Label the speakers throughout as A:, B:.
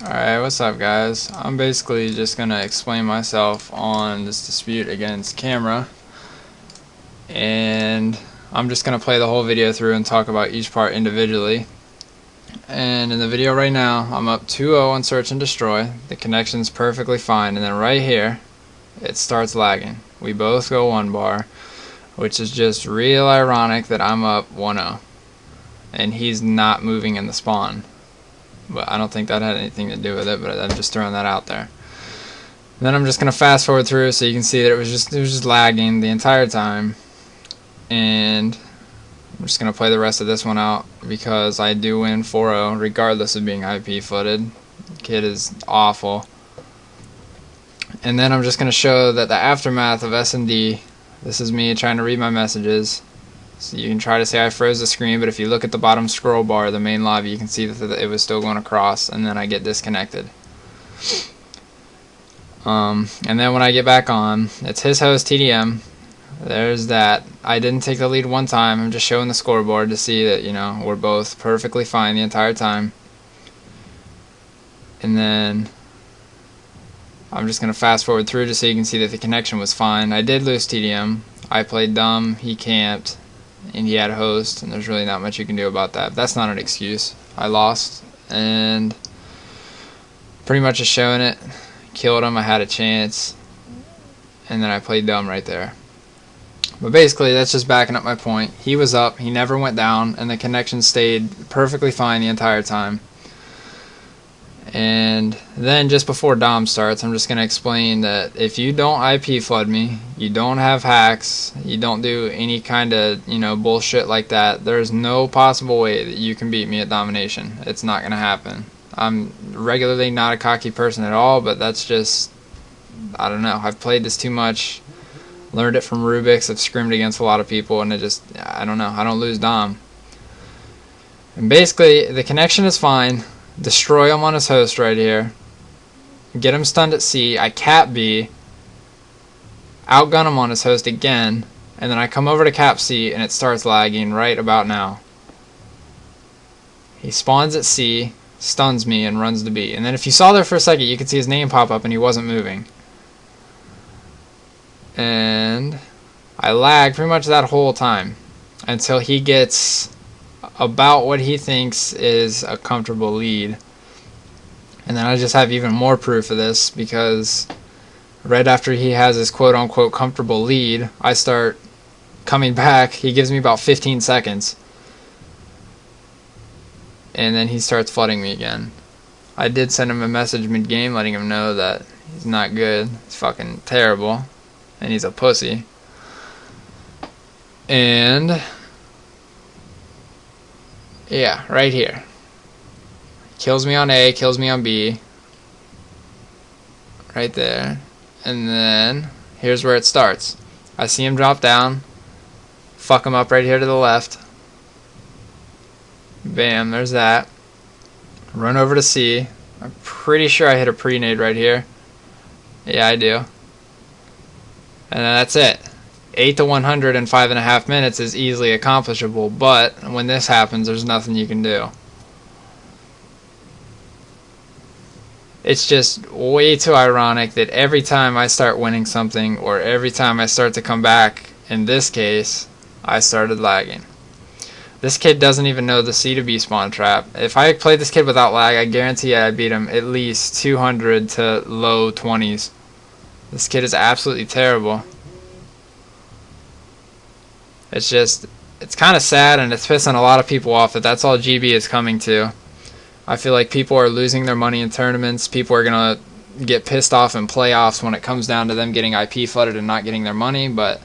A: Alright, what's up guys? I'm basically just going to explain myself on this dispute against Kamruh, and I'm just going to play the whole video through and talk about each part individually. And in the video right now, I'm up 2-0 on search and destroy. The connection's perfectly fine, and then right here, it starts lagging. We both go 1 bar, which is just real ironic that I'm up 1-0, and he's not moving in the spawn. But I don't think that had anything to do with it, but I'm just throwing that out there. And then I'm just gonna fast forward through so you can see that it was just lagging the entire time. And I'm just gonna play the rest of this one out because I do win 4-0 regardless of being IP footed. The kid is awful. And then I'm just gonna show that the aftermath of S&D. This is me trying to read my messages. So you can try to say I froze the screen, but if you look at the bottom scroll bar of the main lobby, you can see that it was still going across, and then I get disconnected. And then when I get back on, it's his host TDM. There's that. I didn't take the lead one time. I'm just showing the scoreboard to see that, you know, we're both perfectly fine the entire time. And then I'm just going to fast forward through just so you can see that the connection was fine. I did lose TDM. I played dumb. He camped. And he had a host, and there's really not much you can do about that. But that's not an excuse. I lost, and pretty much just showing it. Killed him, I had a chance, and then I played dumb right there. But basically, that's just backing up my point. He was up, he never went down, and the connection stayed perfectly fine the entire time. And then just before Dom starts, I'm just going to explain that if you don't IP flood me, you don't have hacks, you don't do any kind of, bullshit like that, there's no possible way that you can beat me at Domination. It's not going to happen. I'm regularly not a cocky person at all, but that's just, I don't know, I've played this too much, learned it from Rubik's, I've scrimmed against a lot of people, and I don't know, I don't lose Dom. And basically, the connection is fine. Destroy him on his host right here. Get him stunned at C. I cap B. Outgun him on his host again. And then I come over to cap C and it starts lagging right about now. He spawns at C, stuns me, and runs to B. And then if you saw there for a second, you could see his name pop up and he wasn't moving. And I lag pretty much that whole time until he gets about what he thinks is a comfortable lead. And then I just have even more proof of this because right after he has his quote-unquote comfortable lead, I start coming back. He gives me about 15 seconds. And then he starts flooding me again. I did send him a message mid-game letting him know that he's not good. He's fucking terrible. And he's a pussy. And yeah, right here. Kills me on A, kills me on B. Right there. And then, here's where it starts. I see him drop down. Fuck him up right here to the left. Bam, there's that. Run over to C. I'm pretty sure I hit a pre-nade right here. Yeah, I do. And then that's it. 8 to 100 in 5.5 minutes is easily accomplishable, but when this happens, there's nothing you can do. It's just way too ironic that every time I start winning something, or every time I start to come back, in this case, I started lagging. This kid doesn't even know the C to B spawn trap. If I played this kid without lag, I guarantee I beat him at least 200 to low 20s. This kid is absolutely terrible. It's kind of sad, and it's pissing a lot of people off that that's all GB is coming to. I feel like people are losing their money in tournaments. People are going to get pissed off in playoffs when it comes down to them getting IP flooded and not getting their money. But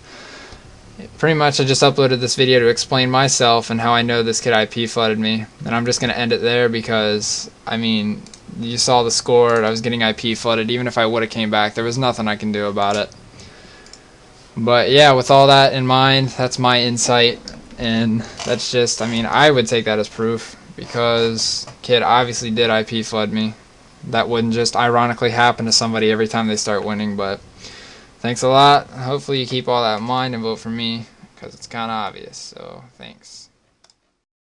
A: pretty much I just uploaded this video to explain myself and how I know this kid IP flooded me. And I'm just going to end it there because, I mean, you saw the score. I was getting IP flooded. Even if I would have came back, there was nothing I can do about it. But yeah, with all that in mind, that's my insight, and that's just, I mean, I would take that as proof, because kid obviously did IP flood me. That wouldn't just ironically happen to somebody every time they start winning, but thanks a lot. Hopefully you keep all that in mind and vote for me, because it's kind of obvious, so thanks.